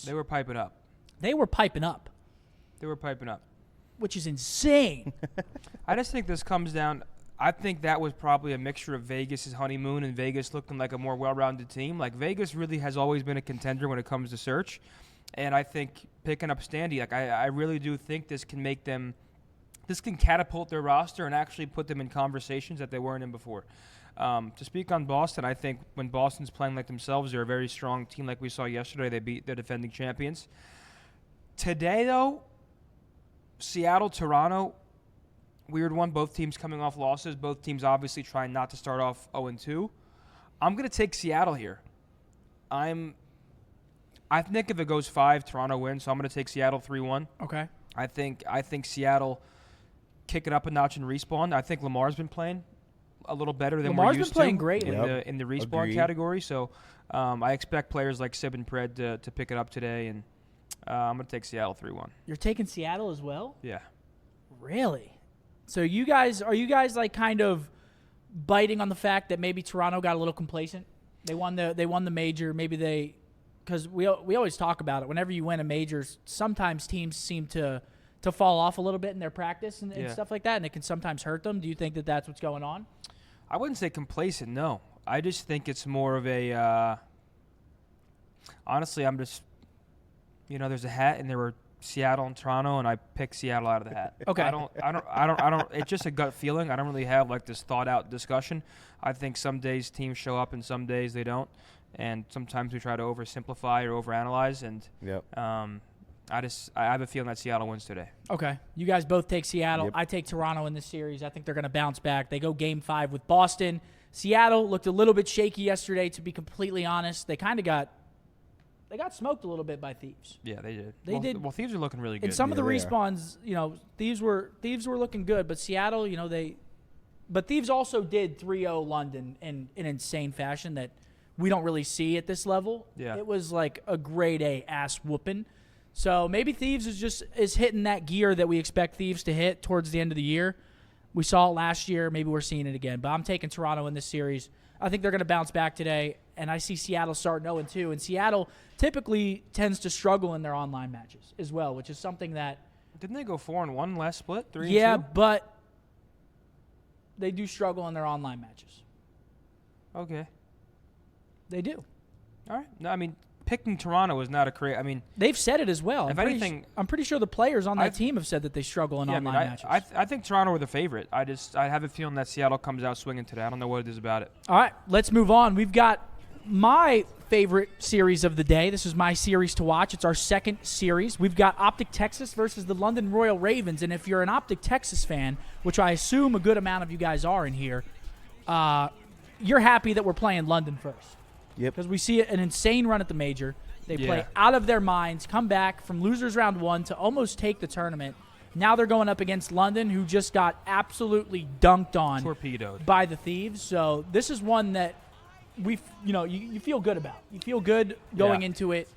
They were piping up. They were piping up, Which is insane. I just think this comes down. I think that was probably a mixture of Vegas' honeymoon and Vegas looking like a more well-rounded team. Like, Vegas really has always been a contender when it comes to search. And I think picking up Standy, like, I really do think this can make them – this can catapult their roster and actually put them in conversations that they weren't in before. To speak on Boston, I think when Boston's playing like themselves, they're a very strong team like we saw yesterday. They beat their defending champions. Today, though, Seattle, Toronto – weird one. Both teams coming off losses. Both teams obviously trying not to start off 0-2. I'm going to take Seattle here. I think if it goes 5, Toronto wins, so I'm going to take Seattle 3-1. Okay. I think Seattle kick it up a notch and respawn. I think Lamar's been playing a little better than we're used to. Lamar's been playing great in the respawn category. So I expect players like Sib and Pred to pick it up today, and I'm going to take Seattle 3-1. You're taking Seattle as well? Yeah. Really? So are you guys like kind of biting on the fact that maybe Toronto got a little complacent? They won the major. Maybe because we always talk about it. Whenever you win a major, sometimes teams seem to fall off a little bit in their practice and stuff like that, and it can sometimes hurt them. Do you think that that's what's going on? I wouldn't say complacent, no. I just think it's more of a honestly, I'm just, there's a hat and there were Seattle and Toronto, and I picked Seattle out of the hat. Okay. I don't. It's just a gut feeling. I don't really have like this thought out discussion. I think some days teams show up and some days they don't, and sometimes we try to oversimplify or overanalyze. And I have a feeling that Seattle wins today. Okay. You guys both take Seattle. Yep. I take Toronto in this series. I think they're going to bounce back. They go Game 5 with Boston. Seattle looked a little bit shaky yesterday, to be completely honest. They kind of got smoked a little bit by Thieves. Yeah, they did. They did. Well, Thieves are looking really good. And some of the respawns, Thieves were looking good, but Seattle, but Thieves also did 3-0 London in an insane fashion that we don't really see at this level. Yeah. It was like a grade A ass whooping. So maybe Thieves is hitting that gear that we expect Thieves to hit towards the end of the year. We saw it last year. Maybe we're seeing it again. But I'm taking Toronto in this series. I think they're going to bounce back today, and I see Seattle starting 0-2. And Seattle typically tends to struggle in their online matches as well, which is something that – Didn't they go 4-1 last split? 3-2? Yeah, but they do struggle in their online matches. Okay. They do. All right. No, I mean, picking Toronto is not a they've said it as well. If anything, I'm pretty sure the players on that team have said that they struggle in online matches. I think Toronto are the favorite. I have a feeling that Seattle comes out swinging today. I don't know what it is about it. All right, let's move on. We've got my favorite series of the day. This is my series to watch. It's our second series. We've got OpTic Texas versus the London Royal Ravens. And if you're an OpTic Texas fan, which I assume a good amount of you guys are in here, you're happy that we're playing London first. Yep. Because we see an insane run at the major. They play out of their minds, come back from losers round 1 to almost take the tournament. Now they're going up against London, who just got absolutely dunked on, torpedoed by the Thieves. So this is one that you feel good about. You feel good going into it.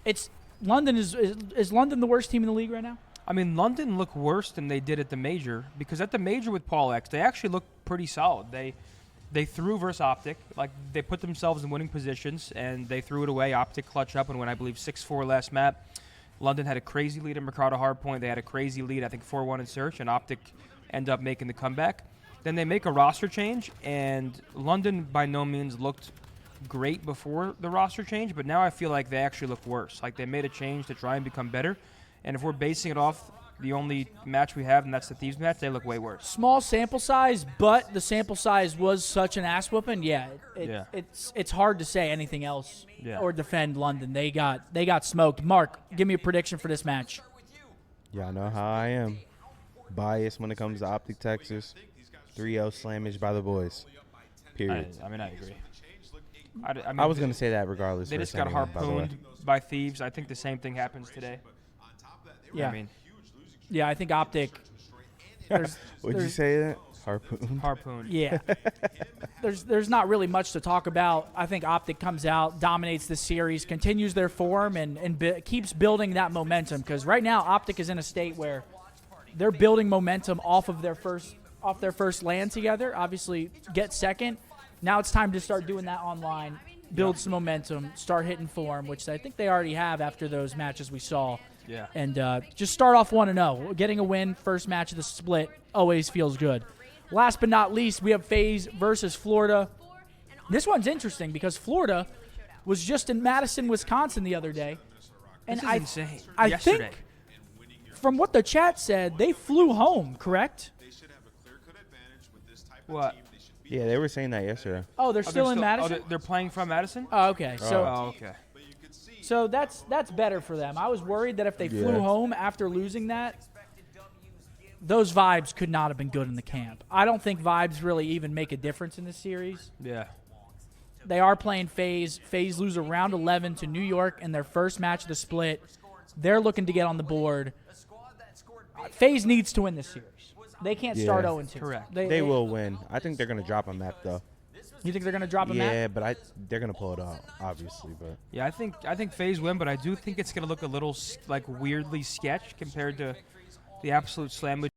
It's London is London the worst team in the league right now? I mean, London look worse than they did at the major, because at the major with Paul X, they actually looked pretty solid. They threw versus OpTic. Like, they put themselves in winning positions, and they threw it away. OpTic clutch up and went, I believe, 6-4 last map. London had a crazy lead in Mercado Hardpoint. They had a crazy lead, I think, 4-1 in Search, and OpTic ended up making the comeback. Then they make a roster change, and London by no means looked great before the roster change, but now I feel like they actually look worse. Like, they made a change to try and become better, and if we're basing it off the only match we have, and that's the Thieves match, they look way worse. Small sample size, but the sample size was such an ass whooping. It's hard to say anything else or defend London. They got smoked. Mark, give me a prediction for this match. Y'all know how I am. Biased when it comes to OpTic Texas. 3-0 slammage by the boys. Period. I agree. I was going to say that regardless. They just got harpooned by Thieves. I think the same thing happens today. Yeah. Yeah, I think OpTic. Would you say that? Harpoon. Yeah. There's not really much to talk about. I think OpTic comes out, dominates the series, continues their form, and keeps building that momentum. Because right now, OpTic is in a state where they're building momentum off their first land together. Obviously, get second. Now it's time to start doing that online. build some momentum, start hitting form, which I think they already have after those matches we saw. Yeah. And just start off 1-0. Getting a win, first match of the split, always feels good. Last but not least, we have FaZe versus Florida. This one's interesting because Florida was just in Madison, Wisconsin the other day. And This is insane. I Yesterday. think, from what the chat said, they flew home, correct? What? Yeah, they were saying that yesterday. Oh, they're still in Madison? They're playing from Madison? Oh, okay. Oh, okay. So that's better for them. I was worried that if they flew home after losing that, those vibes could not have been good in the camp. I don't think vibes really even make a difference in this series. Yeah. They are playing FaZe. FaZe lose a round 11 to New York in their first match of the split. They're looking to get on the board. FaZe needs to win this series. They can't start 0-2. Correct. They will win. I think they're going to drop a map, though. You think they're going to drop a map? Yeah, but they're going to pull it off, obviously. But Yeah, I think FaZe win, but I do think it's going to look a little like weirdly sketched compared to the absolute slam